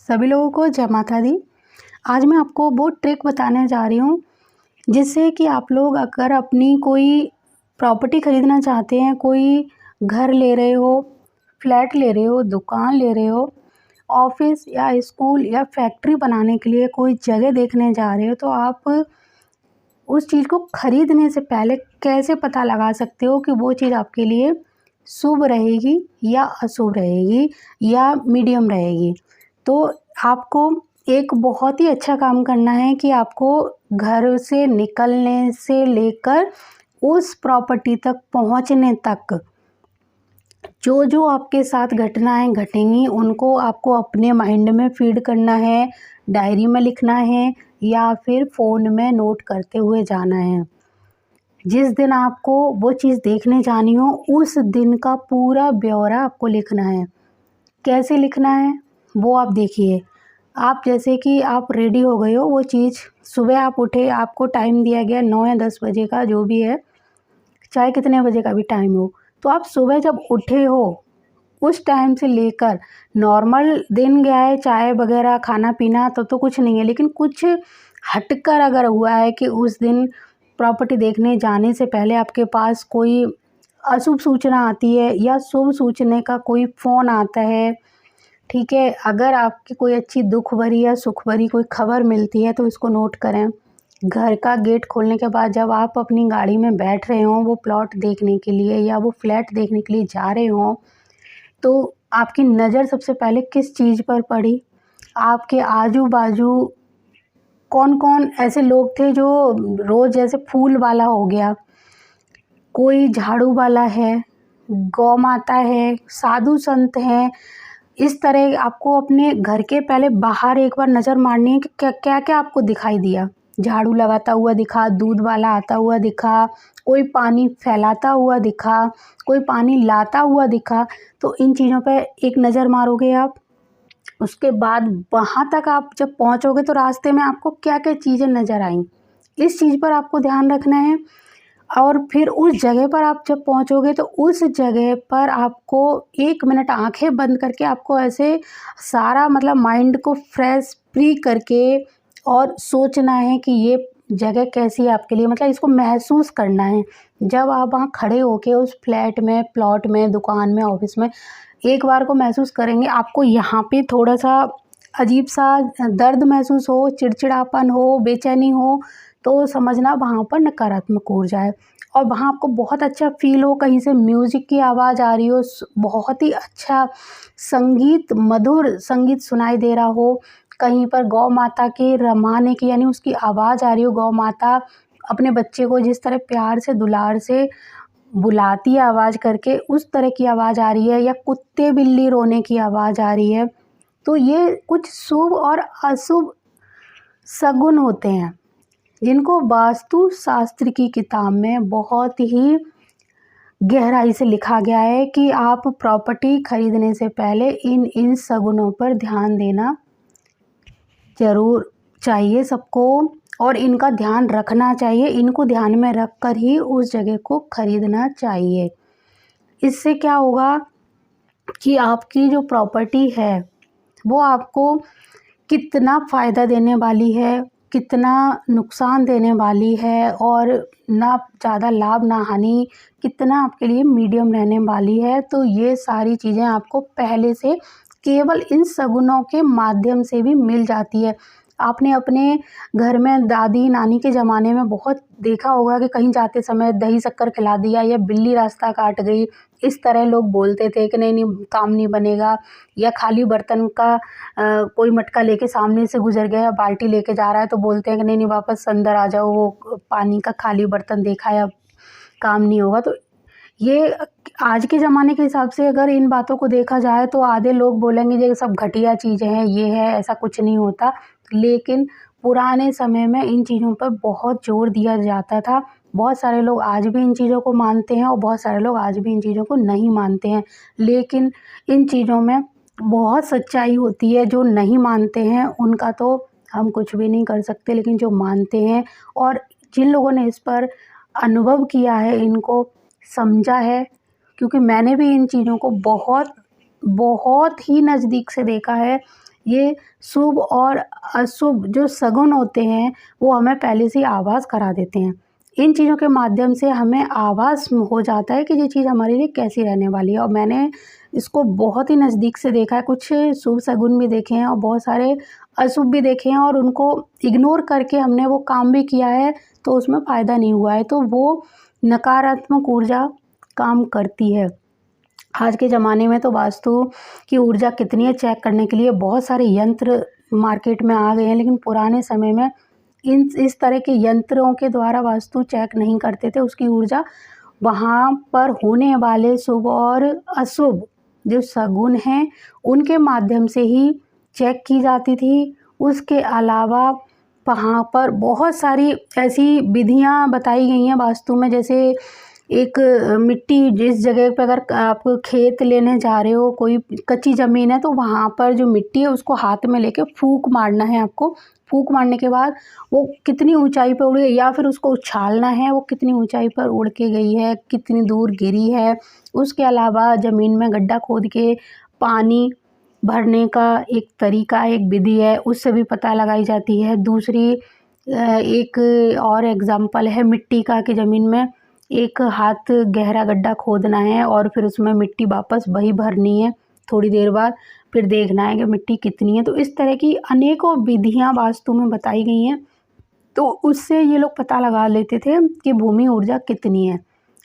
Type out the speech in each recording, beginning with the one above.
सभी लोगों को जय माता दी। आज मैं आपको वो ट्रिक बताने जा रही हूँ जिससे कि आप लोग अगर अपनी कोई प्रॉपर्टी ख़रीदना चाहते हैं, कोई घर ले रहे हो, फ्लैट ले रहे हो, दुकान ले रहे हो, ऑफ़िस या स्कूल या फैक्ट्री बनाने के लिए कोई जगह देखने जा रहे हो, तो आप उस चीज़ को ख़रीदने से पहले कैसे पता लगा सकते हो कि वो चीज़ आपके लिए शुभ रहेगी या अशुभ रहेगी या मीडियम रहेगी। तो आपको एक बहुत ही अच्छा काम करना है कि आपको घर से निकलने से लेकर उस प्रॉपर्टी तक पहुंचने तक जो आपके साथ घटनाएं घटेंगी उनको आपको अपने माइंड में फीड करना है, डायरी में लिखना है या फिर फ़ोन में नोट करते हुए जाना है। जिस दिन आपको वो चीज़ देखने जानी हो उस दिन का पूरा ब्यौरा आपको लिखना है। कैसे लिखना है वो आप देखिए। आप जैसे कि आप रेडी हो गए हो, वो चीज़ सुबह आप उठे, आपको टाइम दिया गया 9 या 10 बजे का जो भी है, चाहे कितने बजे का भी टाइम हो, तो आप सुबह जब उठे हो उस टाइम से लेकर नॉर्मल दिन गया है, चाय वगैरह खाना पीना तो कुछ नहीं है, लेकिन कुछ हटकर अगर हुआ है कि उस दिन प्रॉपर्टी देखने जाने से पहले आपके पास कोई अशुभ सूचना आती है या शुभ सूचना का कोई फ़ोन आता है, ठीक है। अगर आपकी कोई अच्छी दुख भरी या सुख भरी कोई खबर मिलती है तो इसको नोट करें। घर का गेट खोलने के बाद जब आप अपनी गाड़ी में बैठ रहे हों वो प्लॉट देखने के लिए या वो फ्लैट देखने के लिए जा रहे हों, तो आपकी नज़र सबसे पहले किस चीज़ पर पड़ी? आपके आजू-बाजू कौन-कौन ऐसे लोग थे जो रोज़, जैसे फूल वाला हो गया, कोई झाड़ू वाला है, गौ माता है, साधु संत हैं। इस तरह आपको अपने घर के पहले बाहर एक बार नज़र मारनी है कि क्या-क्या आपको दिखाई दिया। झाड़ू लगाता हुआ दिखा, दूध वाला आता हुआ दिखा, कोई पानी फैलाता हुआ दिखा, कोई पानी लाता हुआ दिखा। तो इन चीज़ों पे एक नज़र मारोगे आप। उसके बाद वहाँ तक आप जब पहुँचोगे तो रास्ते में आपको क्या-क्या चीज़ें नज़र आईं, इस चीज़ पर आपको ध्यान रखना है। और फिर उस जगह पर आप जब पहुँचोगे तो उस जगह पर आपको 1 मिनट आँखें बंद करके आपको ऐसे सारा मतलब माइंड को फ्रेश फ्री करके और सोचना है कि ये जगह कैसी है आपके लिए, मतलब इसको महसूस करना है। जब आप वहाँ खड़े होके उस फ्लैट में, प्लॉट में, दुकान में, ऑफ़िस में एक बार को महसूस करेंगे, आपको यहाँ पे थोड़ा-सा अजीब-सा दर्द महसूस हो, चिड़चिड़ापन हो, बेचैनी हो, तो समझना वहाँ पर नकारात्मक ऊर्जा है। और वहाँ आपको बहुत अच्छा फ़ील हो, कहीं से म्यूज़िक की आवाज़ आ रही हो, बहुत ही अच्छा संगीत, मधुर संगीत सुनाई दे रहा हो, कहीं पर गौ माता के रमाने की यानी उसकी आवाज़ आ रही हो, गौ माता अपने बच्चे को जिस तरह प्यार से, दुलार से बुलाती है आवाज़ करके, उस तरह की आवाज़ आ रही है, या कुत्ते बिल्ली रोने की आवाज़ आ रही है, तो ये कुछ शुभ और अशुभ शगुन होते हैं, जिनको वास्तु शास्त्र की किताब में बहुत ही गहराई से लिखा गया है कि आप प्रॉपर्टी खरीदने से पहले इन शगुनों पर ध्यान देना ज़रूर चाहिए सबको, और इनका ध्यान रखना चाहिए। इनको ध्यान में रख कर ही उस जगह को खरीदना चाहिए। इससे क्या होगा कि आपकी जो प्रॉपर्टी है वो आपको कितना फ़ायदा देने वाली है, कितना नुकसान देने वाली है, और ना ज़्यादा लाभ ना हानि, कितना आपके लिए मीडियम रहने वाली है। तो ये सारी चीज़ें आपको पहले से केवल इन शगुनों के माध्यम से भी मिल जाती है। आपने अपने घर में दादी नानी के ज़माने में बहुत देखा होगा कि कहीं जाते समय दही शक्कर खिला दिया या बिल्ली रास्ता काट गई, इस तरह लोग बोलते थे कि नहीं काम नहीं बनेगा। या खाली बर्तन का कोई मटका लेके सामने से गुजर गया या बाल्टी लेके जा रहा है तो बोलते हैं कि नहीं वापस अंदर आ जाओ, वो पानी का खाली बर्तन देखा है, अब काम नहीं होगा। तो ये आज के ज़माने के हिसाब से अगर इन बातों को देखा जाए तो आधे लोग बोलेंगे ये सब घटिया चीज़ें हैं, ये है, ऐसा कुछ नहीं होता। लेकिन पुराने समय में इन चीज़ों पर बहुत ज़ोर दिया जाता था। बहुत सारे लोग आज भी इन चीज़ों को मानते हैं और बहुत सारे लोग आज भी इन चीज़ों को नहीं मानते हैं। लेकिन इन चीज़ों में बहुत सच्चाई होती है। जो नहीं मानते हैं उनका तो हम कुछ भी नहीं कर सकते, लेकिन जो मानते हैं और जिन लोगों ने इस पर अनुभव किया है, इनको समझा है, क्योंकि मैंने भी इन चीज़ों को बहुत ही नज़दीक से देखा है। ये शुभ और अशुभ जो शगुन होते हैं वो हमें पहले से ही आभास करा देते हैं। इन चीज़ों के माध्यम से हमें आभास हो जाता है कि ये चीज़ हमारे लिए कैसी रहने वाली है, और मैंने इसको बहुत ही नज़दीक से देखा है। कुछ शुभ शगुन भी देखे हैं और बहुत सारे अशुभ भी देखे हैं, और उनको इग्नोर करके हमने वो काम भी किया है तो उसमें फ़ायदा नहीं हुआ है, तो वो नकारात्मक ऊर्जा काम करती है। आज के ज़माने में तो वास्तु की ऊर्जा कितनी है चेक करने के लिए बहुत सारे यंत्र मार्केट में आ गए हैं, लेकिन पुराने समय में इस तरह के यंत्रों के द्वारा वास्तु चेक नहीं करते थे। उसकी ऊर्जा वहाँ पर होने वाले शुभ और अशुभ जो शगुन हैं उनके माध्यम से ही चेक की जाती थी। उसके अलावा वहाँ पर बहुत सारी ऐसी विधियाँ बताई गई हैं वास्तु में, जैसे एक मिट्टी जिस जगह पे अगर आप खेत लेने जा रहे हो, कोई कच्ची ज़मीन है, तो वहाँ पर जो मिट्टी है उसको हाथ में लेके फूँक मारना है आपको। फूँक मारने के बाद वो कितनी ऊंचाई पर उड़ गई, या फिर उसको उछालना है वो कितनी ऊंचाई पर उड़ के गई है, कितनी दूर गिरी है। उसके अलावा ज़मीन में गड्ढा खोद के पानी भरने का एक तरीका, एक विधि है, उससे भी पता लगाई जाती है। दूसरी एक और एग्ज़ाम्पल है मिट्टी का, कि ज़मीन में एक हाथ गहरा गड्ढा खोदना है और फिर उसमें मिट्टी वापस वही भरनी है, थोड़ी देर बाद फिर देखना है कि मिट्टी कितनी है। तो इस तरह की अनेकों विधियाँ वास्तु में बताई गई हैं, तो उससे ये लोग पता लगा लेते थे कि भूमि ऊर्जा कितनी है।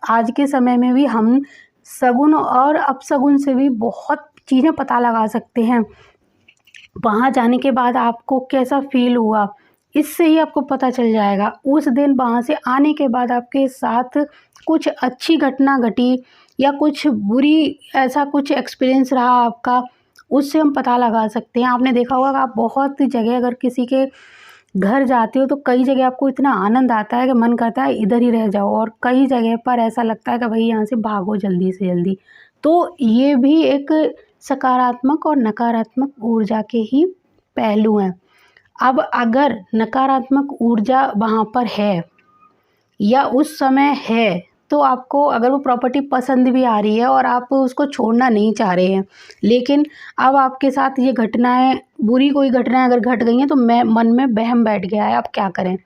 आज के समय में भी हम शगुन और अपशगुन से भी बहुत चीज़ें पता लगा सकते हैं। वहाँ जाने के बाद आपको कैसा फ़ील हुआ, इससे ही आपको पता चल जाएगा। उस दिन वहाँ से आने के बाद आपके साथ कुछ अच्छी घटना घटी या कुछ बुरी, ऐसा कुछ एक्सपीरियंस रहा आपका, उससे हम पता लगा सकते हैं। आपने देखा होगा कि आप बहुत जगह अगर किसी के घर जाते हो तो कई जगह आपको इतना आनंद आता है कि मन करता है इधर ही रह जाओ, और कई जगह पर ऐसा लगता है कि भाई यहाँ से भागो जल्दी से जल्दी। तो ये भी एक सकारात्मक और नकारात्मक ऊर्जा के ही पहलू हैं। अब अगर नकारात्मक ऊर्जा वहाँ पर है या उस समय है, तो आपको अगर वो प्रॉपर्टी पसंद भी आ रही है और आप उसको छोड़ना नहीं चाह रहे हैं, लेकिन अब आपके साथ ये घटनाएँ, बुरी कोई घटनाएँ अगर घट गई हैं, तो मैं मन में वहम बैठ गया है, अब क्या करें?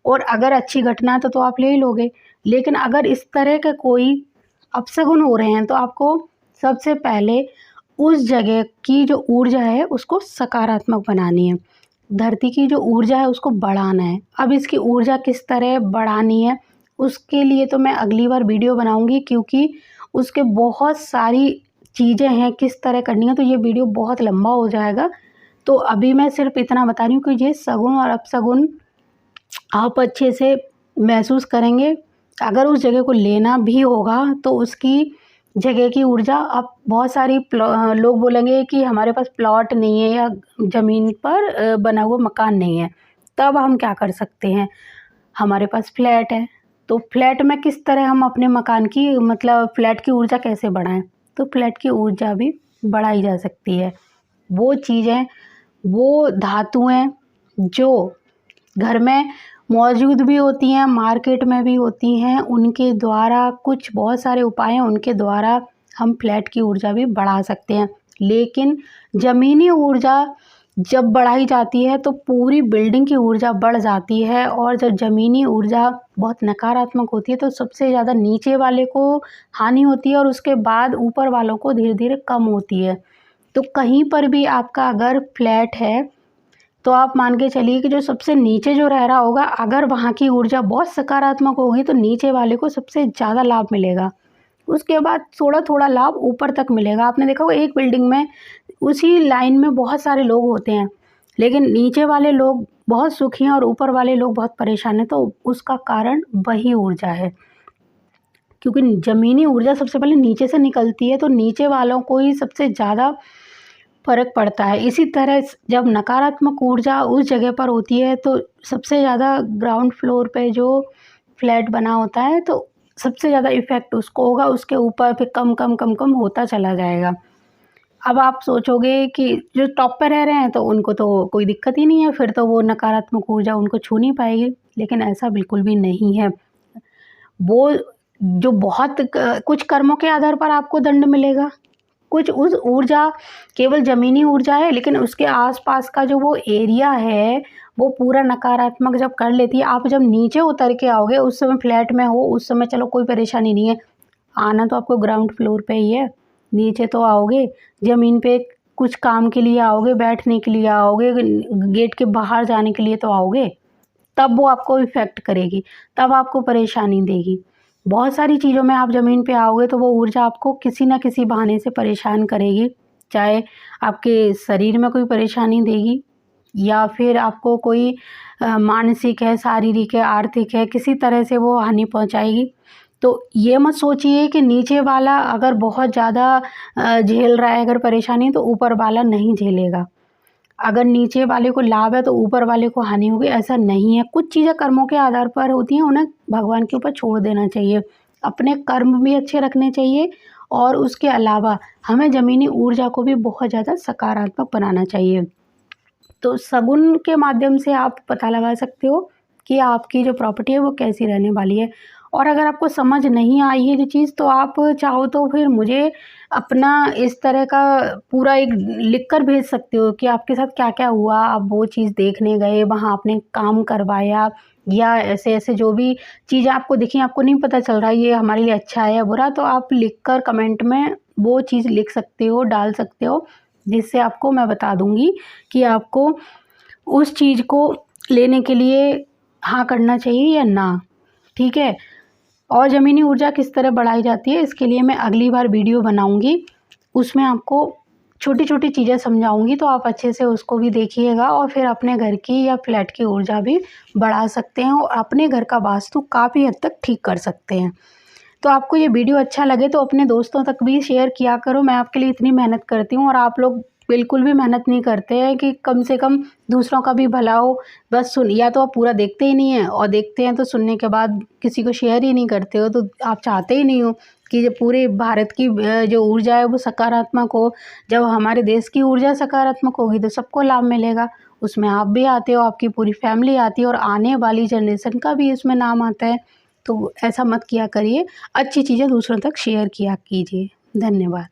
और अगर अच्छी घटना है तो आप ले ही लोगे। लेकिन अगर इस तरह के कोई अपशगुन हो रहे हैं, तो आपको सबसे पहले उस जगह की जो ऊर्जा है उसको सकारात्मक बनानी है। धरती की जो ऊर्जा है उसको बढ़ाना है। अब इसकी ऊर्जा किस तरह बढ़ानी है, उसके लिए तो मैं अगली बार वीडियो बनाऊँगी, क्योंकि उसके बहुत सारी चीज़ें हैं किस तरह करनी है, तो ये वीडियो बहुत लंबा हो जाएगा। तो अभी मैं सिर्फ़ इतना बता रही हूँ कि ये शगुन और अपशगुन आप अच्छे से महसूस करेंगे। अगर उस जगह को लेना भी होगा तो उसकी जगह की ऊर्जा, अब बहुत सारी लोग बोलेंगे कि हमारे पास प्लॉट नहीं है या ज़मीन पर बना हुआ मकान नहीं है, तब हम क्या कर सकते हैं? हमारे पास फ्लैट है, तो फ्लैट में किस तरह हम अपने मकान की, मतलब फ्लैट की ऊर्जा कैसे बढ़ाएँ? तो फ्लैट की ऊर्जा भी बढ़ाई जा सकती है। वो चीज़ें, वो धातुएँ जो घर में मौजूद भी होती हैं, मार्केट में भी होती हैं, उनके द्वारा कुछ बहुत सारे उपाय हैं, उनके द्वारा हम फ्लैट की ऊर्जा भी बढ़ा सकते हैं। लेकिन ज़मीनी ऊर्जा जब बढ़ाई जाती है तो पूरी बिल्डिंग की ऊर्जा बढ़ जाती है, और जब ज़मीनी ऊर्जा बहुत नकारात्मक होती है तो सबसे ज़्यादा नीचे वाले को हानि होती है, और उसके बाद ऊपर वालों को धीरे-धीरे कम होती है। तो कहीं पर भी आपका अगर फ्लैट है, तो आप मान के चलिए कि जो सबसे नीचे जो रह रहा होगा, अगर वहाँ की ऊर्जा बहुत सकारात्मक होगी तो नीचे वाले को सबसे ज़्यादा लाभ मिलेगा। उसके बाद थोड़ा-थोड़ा लाभ ऊपर तक मिलेगा। आपने देखा होगा एक बिल्डिंग में उसी लाइन में बहुत सारे लोग होते हैं, लेकिन नीचे वाले लोग बहुत सुखी हैं और ऊपर वाले लोग बहुत परेशान हैं, तो उसका कारण वही ऊर्जा है। क्योंकि ज़मीनी ऊर्जा सबसे पहले नीचे से निकलती है, तो नीचे वालों को ही सबसे ज़्यादा फ़र्क पड़ता है। इसी तरह जब नकारात्मक ऊर्जा उस जगह पर होती है तो सबसे ज़्यादा ग्राउंड फ्लोर पे जो फ्लैट बना होता है, तो सबसे ज़्यादा इफ़ेक्ट उसको होगा, उसके ऊपर फिर कम होता चला जाएगा। अब आप सोचोगे कि जो टॉप पे रह रहे हैं तो उनको तो कोई दिक्कत ही नहीं है, फिर तो वो नकारात्मक ऊर्जा उनको छू नहीं पाएगी, लेकिन ऐसा बिल्कुल भी नहीं है। वो जो बहुत कुछ कर्मों के आधार पर आपको दंड मिलेगा, कुछ उस ऊर्जा केवल ज़मीनी ऊर्जा है, लेकिन उसके आस-पास का जो वो एरिया है, वो पूरा नकारात्मक जब कर लेती है। आप जब नीचे उतर के आओगे, उस समय फ्लैट में हो, उस समय चलो कोई परेशानी नहीं है। आना तो आपको ग्राउंड फ्लोर पे ही है, नीचे तो आओगे, ज़मीन पे कुछ काम के लिए आओगे, बैठने के लिए आओगे, गेट के बाहर जाने के लिए तो आओगे, तब वो आपको इफ़ेक्ट करेगी, तब आपको परेशानी देगी। बहुत सारी चीज़ों में आप ज़मीन पे आओगे तो वो ऊर्जा आपको किसी न किसी बहाने से परेशान करेगी, चाहे आपके शरीर में कोई परेशानी देगी या फिर आपको कोई मानसिक है, शारीरिक है, आर्थिक है, किसी तरह से वो हानि पहुँचाएगी। तो ये मत सोचिए कि नीचे वाला अगर बहुत ज़्यादा झेल रहा है अगर परेशानी, तो ऊपर वाला नहीं झेलेगा। अगर नीचे वाले को लाभ है तो ऊपर वाले को हानि होगी, ऐसा नहीं है। कुछ चीज़ें कर्मों के आधार पर होती हैं, उन्हें भगवान के ऊपर छोड़ देना चाहिए। अपने कर्म भी अच्छे रखने चाहिए और उसके अलावा हमें ज़मीनी ऊर्जा को भी बहुत ज़्यादा सकारात्मक बनाना चाहिए। तो शगुन के माध्यम से आप पता लगा सकते हो कि आपकी जो प्रॉपर्टी है वो कैसी रहने वाली है। और अगर आपको समझ नहीं आई है ये चीज़, तो आप चाहो तो फिर मुझे अपना इस तरह का पूरा एक लिख कर भेज सकते हो कि आपके साथ क्या-क्या हुआ, आप वो चीज़ देखने गए, वहाँ आपने काम करवाया या ऐसे-ऐसे जो भी चीज़ें आपको दिखी, आपको नहीं पता चल रहा है ये हमारे लिए अच्छा है या बुरा, तो आप लिख कर कमेंट में वो चीज़ लिख सकते हो, डाल सकते हो, जिससे आपको मैं बता दूँगी कि आपको उस चीज़ को लेने के लिए हाँ करना चाहिए या ना, ठीक है? और ज़मीनी ऊर्जा किस तरह बढ़ाई जाती है, इसके लिए मैं अगली बार वीडियो बनाऊँगी। उसमें आपको छोटी-छोटी चीज़ें समझाऊँगी, तो आप अच्छे से उसको भी देखिएगा और फिर अपने घर की या फ्लैट की ऊर्जा भी बढ़ा सकते हैं और अपने घर का वास्तु काफ़ी हद तक ठीक कर सकते हैं। तो आपको ये वीडियो अच्छा लगे तो अपने दोस्तों तक भी शेयर किया करो। मैं आपके लिए इतनी मेहनत करती हूँ और आप लोग बिल्कुल भी मेहनत नहीं करते हैं कि कम से कम दूसरों का भी भला हो। बस सुन, या तो आप पूरा देखते ही नहीं हैं और देखते हैं तो सुनने के बाद किसी को शेयर ही नहीं करते हो, तो आप चाहते ही नहीं हो कि ये पूरे भारत की जो ऊर्जा है वो सकारात्मक हो। जब हमारे देश की ऊर्जा सकारात्मक होगी तो सबको लाभ मिलेगा। उसमें आप भी आते हो, आपकी पूरी फैमिली आती है और आने वाली जनरेशन का भी इसमें नाम आता है। तो ऐसा मत किया करिए, अच्छी चीज़ें दूसरों तक शेयर किया कीजिए। धन्यवाद।